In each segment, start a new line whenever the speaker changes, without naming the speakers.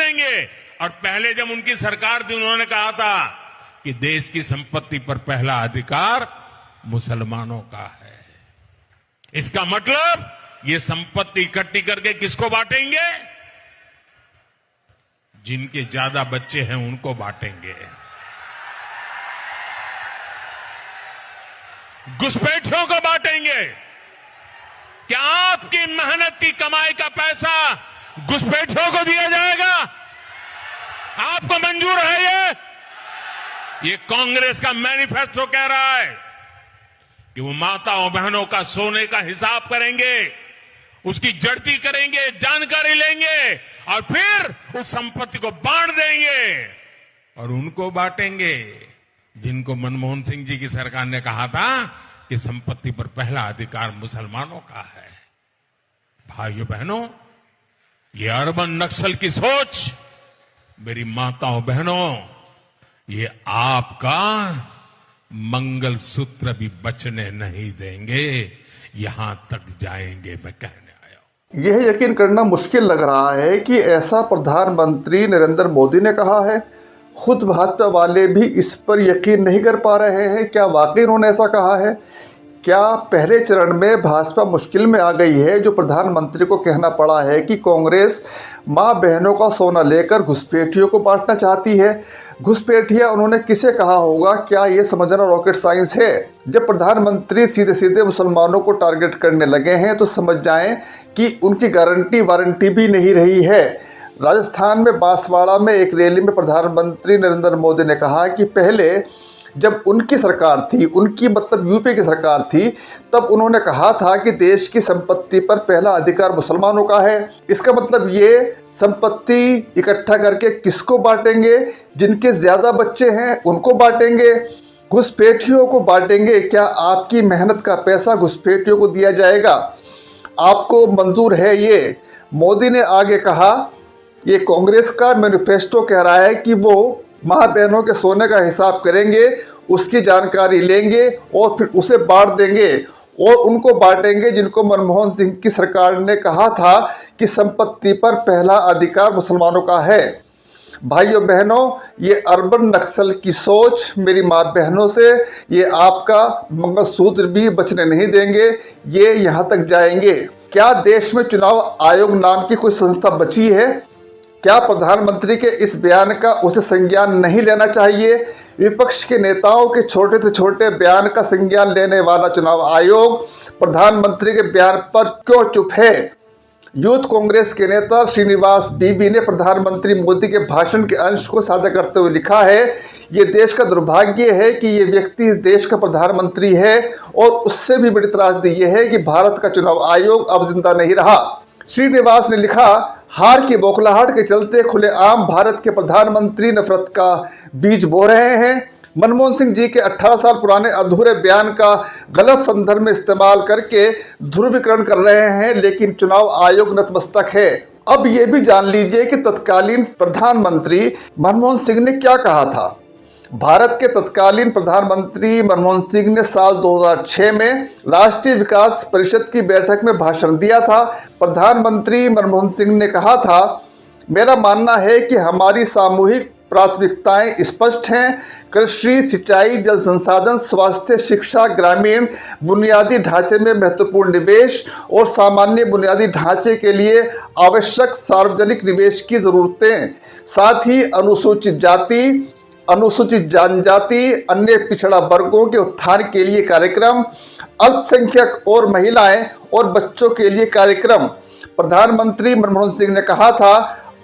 देंगे। और पहले जब उनकी सरकार थी उन्होंने कहा था कि देश की संपत्ति पर पहला अधिकार मुसलमानों का है। इसका मतलब ये संपत्ति इकट्ठी करके किसको बांटेंगे? जिनके ज्यादा बच्चे हैं उनको बांटेंगे। घुसपैठियों को बांटेंगे। क्या आपकी मेहनत की कमाई का पैसा घुसपैठियों को दिया जाएगा? आपको मंजूर है? ये कांग्रेस का मैनिफेस्टो कह रहा है कि वो माताओं बहनों का सोने का हिसाब करेंगे, उसकी जड़ती करेंगे, जानकारी लेंगे और फिर उस संपत्ति को बांट देंगे। और उनको बांटेंगे जिनको मनमोहन सिंह जी की सरकार ने कहा था कि संपत्ति पर पहला अधिकार मुसलमानों का है। भाइयों बहनों, ये अर्बन नक्सल की सोच, मेरी माताओं बहनों, ये आपका मंगलसूत्र भी बचने नहीं देंगे, यहां तक जाएंगे, मैं कहने आया हूं।
यह यकीन करना मुश्किल लग रहा है कि ऐसा प्रधानमंत्री नरेंद्र मोदी ने कहा है। खुद भाजपा वाले भी इस पर यकीन नहीं कर पा रहे हैं। क्या वाकई उन्होंने ऐसा कहा है? क्या पहले चरण में भाजपा मुश्किल में आ गई है, जो प्रधानमंत्री को कहना पड़ा है कि कांग्रेस मां बहनों का सोना लेकर घुसपैठियों को बांटना चाहती है? घुसपैठिया उन्होंने किसे कहा होगा? क्या ये समझना रॉकेट साइंस है? जब प्रधानमंत्री सीधे सीधे मुसलमानों को टारगेट करने लगे हैं तो समझ जाएं कि उनकी गारंटी वारंटी भी नहीं रही है। राजस्थान में बांसवाड़ा में एक रैली में प्रधानमंत्री नरेंद्र मोदी ने कहा कि पहले जब उनकी सरकार थी, उनकी मतलब यूपी की सरकार थी, तब उन्होंने कहा था कि देश की संपत्ति पर पहला अधिकार मुसलमानों का है। इसका मतलब ये संपत्ति इकट्ठा करके किसको बांटेंगे? जिनके ज़्यादा बच्चे हैं उनको बांटेंगे, घुसपैठियों को बांटेंगे। क्या आपकी मेहनत का पैसा घुसपैठियों को दिया जाएगा? आपको मंजूर है ये? मोदी ने आगे कहा, ये कांग्रेस का मैनिफेस्टो कह रहा है कि वो माँ बहनों के सोने का हिसाब करेंगे, उसकी जानकारी लेंगे और फिर उसे बांट देंगे। और उनको बांटेंगे जिनको मनमोहन सिंह की सरकार ने कहा था कि संपत्ति पर पहला अधिकार मुसलमानों का है। भाइयों बहनों, ये अर्बन नक्सल की सोच मेरी माँ बहनों से, ये आपका मंगलसूत्र भी बचने नहीं देंगे, ये यहाँ तक जाएंगे। क्या देश में चुनाव आयोग नाम की कोई संस्था बची है? क्या प्रधानमंत्री के इस बयान का उसे संज्ञान नहीं लेना चाहिए? विपक्ष के नेताओं के छोटे से छोटे बयान का संज्ञान लेने वाला चुनाव आयोग प्रधानमंत्री के बयान पर क्यों चुप है? यूथ कांग्रेस के नेता श्रीनिवास बीबी ने प्रधानमंत्री मोदी के भाषण के अंश को साझा करते हुए लिखा है, ये देश का दुर्भाग्य है कि ये व्यक्ति इस देश का प्रधानमंत्री है और उससे भी बड़ी त्रासदी ये है कि भारत का चुनाव आयोग अब जिंदा नहीं रहा। श्रीनिवास ने लिखा, हार की बौखलाहट के चलते खुलेआम भारत के प्रधानमंत्री नफरत का बीज बो रहे हैं। मनमोहन सिंह जी के 18 साल पुराने अधूरे बयान का गलत संदर्भ में इस्तेमाल करके ध्रुवीकरण कर रहे हैं, लेकिन चुनाव आयोग नतमस्तक है। अब ये भी जान लीजिए कि तत्कालीन प्रधानमंत्री मनमोहन सिंह ने क्या कहा था। भारत के तत्कालीन प्रधानमंत्री मनमोहन सिंह ने साल 2006 में राष्ट्रीय विकास परिषद की बैठक में भाषण दिया था। प्रधानमंत्री मनमोहन सिंह ने कहा था, मेरा मानना है कि हमारी सामूहिक प्राथमिकताएं स्पष्ट हैं। कृषि, सिंचाई, जल संसाधन, स्वास्थ्य, शिक्षा, ग्रामीण बुनियादी ढांचे में महत्वपूर्ण निवेश और सामान्य बुनियादी ढांचे के लिए आवश्यक सार्वजनिक निवेश की जरूरतें, साथ ही अनुसूचित जाति, अनुसूचित जनजाति, अन्य पिछड़ा वर्गों के उत्थान के लिए कार्यक्रम, अल्पसंख्यक और महिलाएं और बच्चों के लिए कार्यक्रम। प्रधानमंत्री मनमोहन सिंह ने कहा था,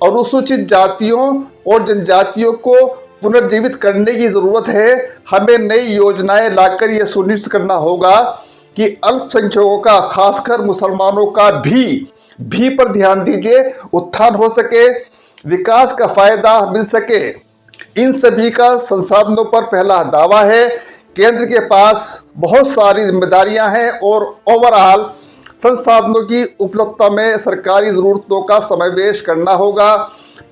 अनुसूचित जातियों और जनजातियों को पुनर्जीवित करने की जरूरत है। हमें नई योजनाएं लाकर यह सुनिश्चित करना होगा कि अल्पसंख्यकों का, खासकर मुसलमानों का भी पर ध्यान दीजिए, उत्थान हो सके, विकास का फायदा मिल सके। इन सभी का संसाधनों पर पहला दावा है। केंद्र के पास बहुत सारी जिम्मेदारियां हैं और ओवरऑल संसाधनों की उपलब्धता में सरकारी जरूरतों का समावेश करना होगा।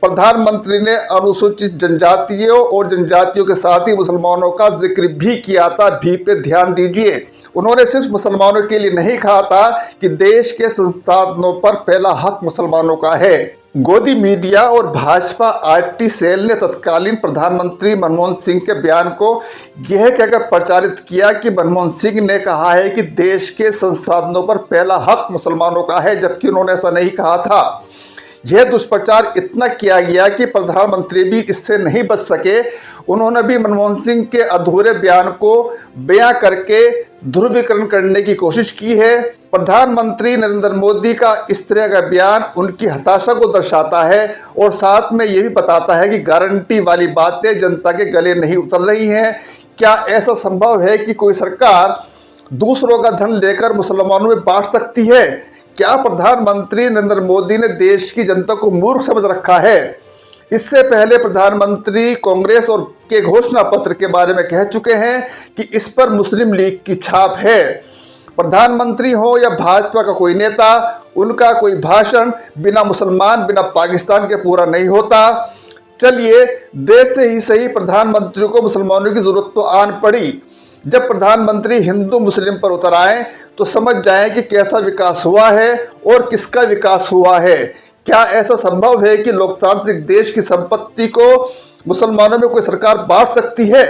प्रधानमंत्री ने अनुसूचित जनजातियों और जनजातियों के साथ ही मुसलमानों का जिक्र भी किया था। भी पे ध्यान दीजिए, उन्होंने सिर्फ मुसलमानों के लिए नहीं कहा था कि देश के संसाधनों पर पहला हक मुसलमानों का है। गोदी मीडिया और भाजपा आईटी सेल ने तत्कालीन प्रधानमंत्री मनमोहन सिंह के बयान को यह कहकर प्रचारित किया कि मनमोहन सिंह ने कहा है कि देश के संसाधनों पर पहला हक मुसलमानों का है, जबकि उन्होंने ऐसा नहीं कहा था। यह दुष्प्रचार इतना किया गया कि प्रधानमंत्री भी इससे नहीं बच सके। उन्होंने भी मनमोहन सिंह के अधूरे बयान को बयां करके ध्रुवीकरण करने की कोशिश की है। प्रधानमंत्री नरेंद्र मोदी का इस तरह का बयान उनकी हताशा को दर्शाता है और साथ में ये भी बताता है कि गारंटी वाली बातें जनता के गले नहीं उतर रही हैं। क्या ऐसा संभव है कि कोई सरकार दूसरों का धन लेकर मुसलमानों में बांट सकती है? क्या प्रधानमंत्री नरेंद्र मोदी ने देश की जनता को मूर्ख समझ रखा है? इससे पहले प्रधानमंत्री कांग्रेस और के घोषणा पत्र के बारे में कह चुके हैं कि इस पर मुस्लिम लीग की छाप है। प्रधानमंत्री हो या भाजपा का कोई नेता, उनका कोई भाषण बिना मुसलमान, बिना पाकिस्तान के पूरा नहीं होता। चलिए, देर से ही सही प्रधानमंत्री को मुसलमानों की जरूरत तो आन पड़ी। जब प्रधानमंत्री हिंदू मुस्लिम पर उतर आए तो समझ जाएं कि कैसा विकास हुआ है और किसका विकास हुआ है। क्या ऐसा संभव है कि लोकतांत्रिक देश की संपत्ति को मुसलमानों में कोई सरकार बांट सकती है?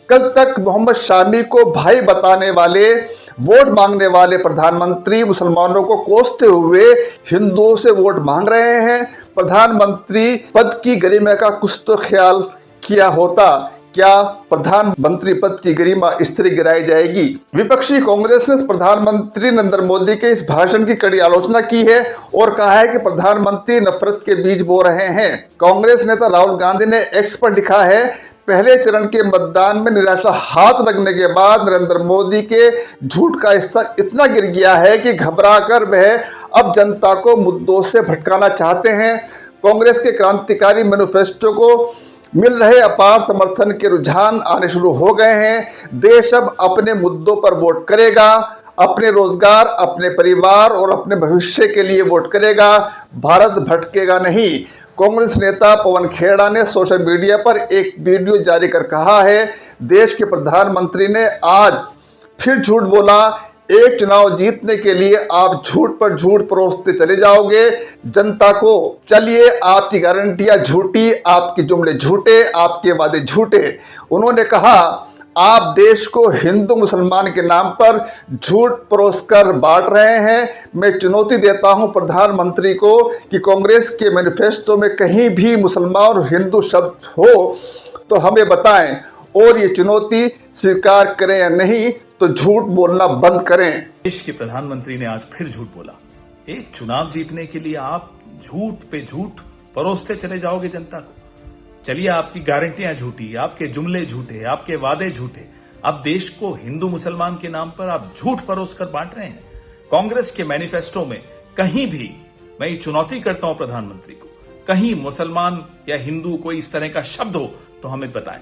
कल तक मोहम्मद शामी को भाई बताने वाले, वोट मांगने वाले प्रधानमंत्री मुसलमानों को कोसते हुए हिंदुओं से वोट मांग रहे हैं। प्रधानमंत्री पद की गरिमा का कुछ तो ख्याल किया होता। क्या प्रधानमंत्री पद की गरिमा इस तरह गिराई जाएगी? विपक्षी कांग्रेस ने प्रधानमंत्री नरेंद्र मोदी के इस भाषण की कड़ी आलोचना की है और कहा है कि प्रधानमंत्री नफरत के बीज बो रहे हैं। कांग्रेस नेता राहुल गांधी ने एक्स पर लिखा है, पहले चरण के मतदान में निराशा हाथ लगने के बाद नरेंद्र मोदी के झूठ का स्तर इतना गिर गया है कि घबराकर वह अब जनता को मुद्दों से भटकाना चाहते हैं। कांग्रेस के क्रांतिकारी मैनिफेस्टो को मिल रहे अपार समर्थन के रुझान आने शुरू हो गए हैं। देश अब अपने मुद्दों पर वोट करेगा, अपने रोजगार, अपने परिवार और अपने भविष्य के लिए वोट करेगा। भारत भटकेगा नहीं। कांग्रेस नेता पवन खेड़ा ने सोशल मीडिया पर एक वीडियो जारी कर कहा है, देश के प्रधानमंत्री ने आज फिर झूठ बोला। एक चुनाव जीतने के लिए आप झूठ पर झूठ परोसते चले जाओगे जनता को। चलिए, आपकी गारंटियां झूठी, आपके जुमले झूठे, आपके वादे झूठे। उन्होंने कहा, आप देश को हिंदू मुसलमान के नाम पर झूठ परोसकर बांट रहे हैं। मैं चुनौती देता हूं प्रधानमंत्री को कि कांग्रेस के मैनिफेस्टो में कहीं भी मुसलमान और हिंदू शब्द हो तो हमें बताएं, और ये चुनौती स्वीकार करें या नहीं तो झूठ बोलना बंद करें।
देश के प्रधानमंत्री ने आज फिर झूठ बोला। एक चुनाव जीतने के लिए आप झूठ पे झूठ परोसते चले जाओगे जनता को। चलिए, आपकी गारंटियां झूठी, आपके जुमले झूठे, आपके वादे झूठे। अब देश को हिंदू मुसलमान के नाम पर आप झूठ परोस कर बांट रहे हैं। कांग्रेस के मैनिफेस्टो में कहीं भी, मैं ये चुनौती करता हूं प्रधानमंत्री को, कहीं मुसलमान या हिंदू कोई इस तरह का शब्द हो तो हमें बताएं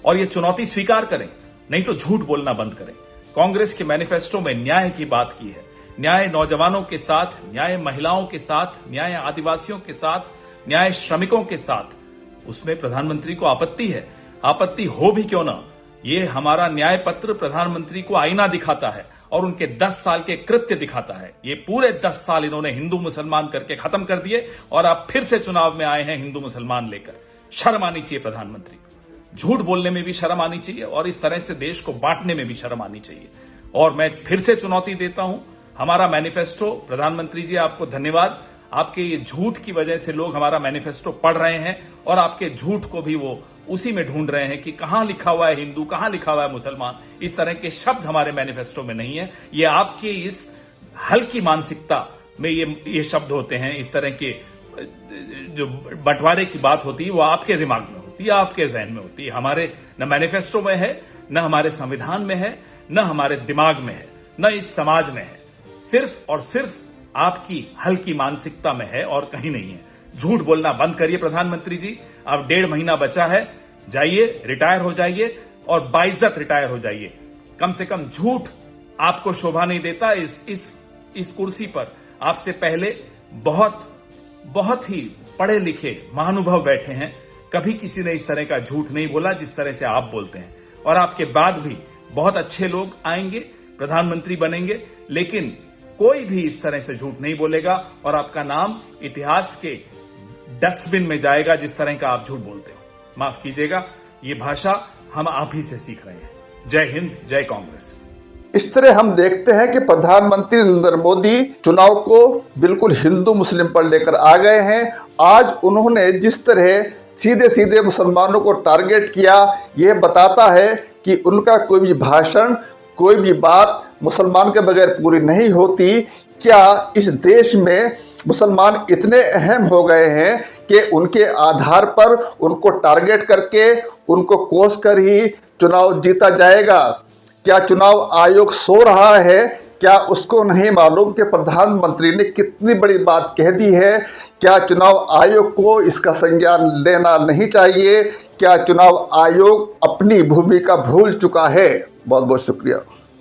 और ये चुनौती स्वीकार करें, नहीं तो झूठ बोलना बंद करें। कांग्रेस के मैनिफेस्टो में न्याय की बात की है। न्याय नौजवानों के साथ, न्याय महिलाओं के साथ, न्याय आदिवासियों के साथ, न्याय श्रमिकों के साथ। उसमें प्रधानमंत्री को आपत्ति है। आपत्ति हो भी क्यों ना, ये हमारा न्याय पत्र प्रधानमंत्री को आईना दिखाता है और उनके 10 साल के कृत्य दिखाता है। ये पूरे 10 साल इन्होंने हिंदू मुसलमान करके खत्म कर दिए और अब फिर से चुनाव में आए हैं हिंदू मुसलमान लेकर। शर्म आनी चाहिए प्रधानमंत्री को। झूठ बोलने में भी शर्म आनी चाहिए और इस तरह से देश को बांटने में भी शर्म आनी चाहिए। और मैं फिर से चुनौती देता हूं, हमारा मैनिफेस्टो, प्रधानमंत्री जी आपको धन्यवाद। आपके ये झूठ की वजह से लोग हमारा मैनिफेस्टो पढ़ रहे हैं और आपके झूठ को भी वो उसी में ढूंढ रहे हैं कि कहां लिखा हुआ है हिंदू, कहां लिखा हुआ है मुसलमान। इस तरह के शब्द हमारे मैनिफेस्टो में नहीं है। ये आपकी इस हल्की मानसिकता में ये शब्द होते हैं। इस तरह के जो बंटवारे की बात होती है वो आपके दिमाग में होती है, आपके जहन में होती है। हमारे न मैनिफेस्टो में है, न हमारे संविधान में है, न हमारे दिमाग में है, न इस समाज में है। सिर्फ और सिर्फ आपकी हल्की मानसिकता में है और कहीं नहीं है। झूठ बोलना बंद करिए प्रधानमंत्री जी। अब 1.5 महीना बचा है, जाइए, रिटायर हो जाइए और बाइज्जत रिटायर हो जाइए। कम से कम झूठ आपको शोभा नहीं देता। इस कुर्सी पर आपसे पहले बहुत ही पढ़े लिखे महानुभाव बैठे हैं। कभी किसी ने इस तरह का झूठ नहीं बोला जिस तरह से आप बोलते हैं। और आपके बाद भी बहुत अच्छे लोग आएंगे, प्रधानमंत्री बनेंगे, लेकिन कोई भी इस तरह से झूठ नहीं बोलेगा और आपका नाम इतिहास के डस्टबिन में जाएगा जिस तरह का आप झूठ बोलते हो। माफ कीजिएगा, ये भाषा हम आप ही से सीख रहे हैं। जय हिंद, जय कांग्रेस।
इस तरह हम देखते हैं कि प्रधानमंत्री नरेंद्र मोदी चुनाव को बिल्कुल हिंदू मुस्लिम पर लेकर आ गए हैं। आज उन्होंने जिस तरह सीधे सीधे मुसलमानों को टारगेट किया, ये बताता है कि उनका कोई भी भाषण, कोई भी बात मुसलमान के बगैर पूरी नहीं होती। क्या इस देश में मुसलमान इतने अहम हो गए हैं कि उनके आधार पर उनको टारगेट करके, उनको कोस कर ही चुनाव जीता जाएगा? क्या चुनाव आयोग सो रहा है? क्या उसको नहीं मालूम कि प्रधानमंत्री ने कितनी बड़ी बात कह दी है? क्या चुनाव आयोग को इसका संज्ञान लेना नहीं चाहिए? क्या चुनाव आयोग अपनी भूमिका भूल चुका है? बहुत बहुत शुक्रिया।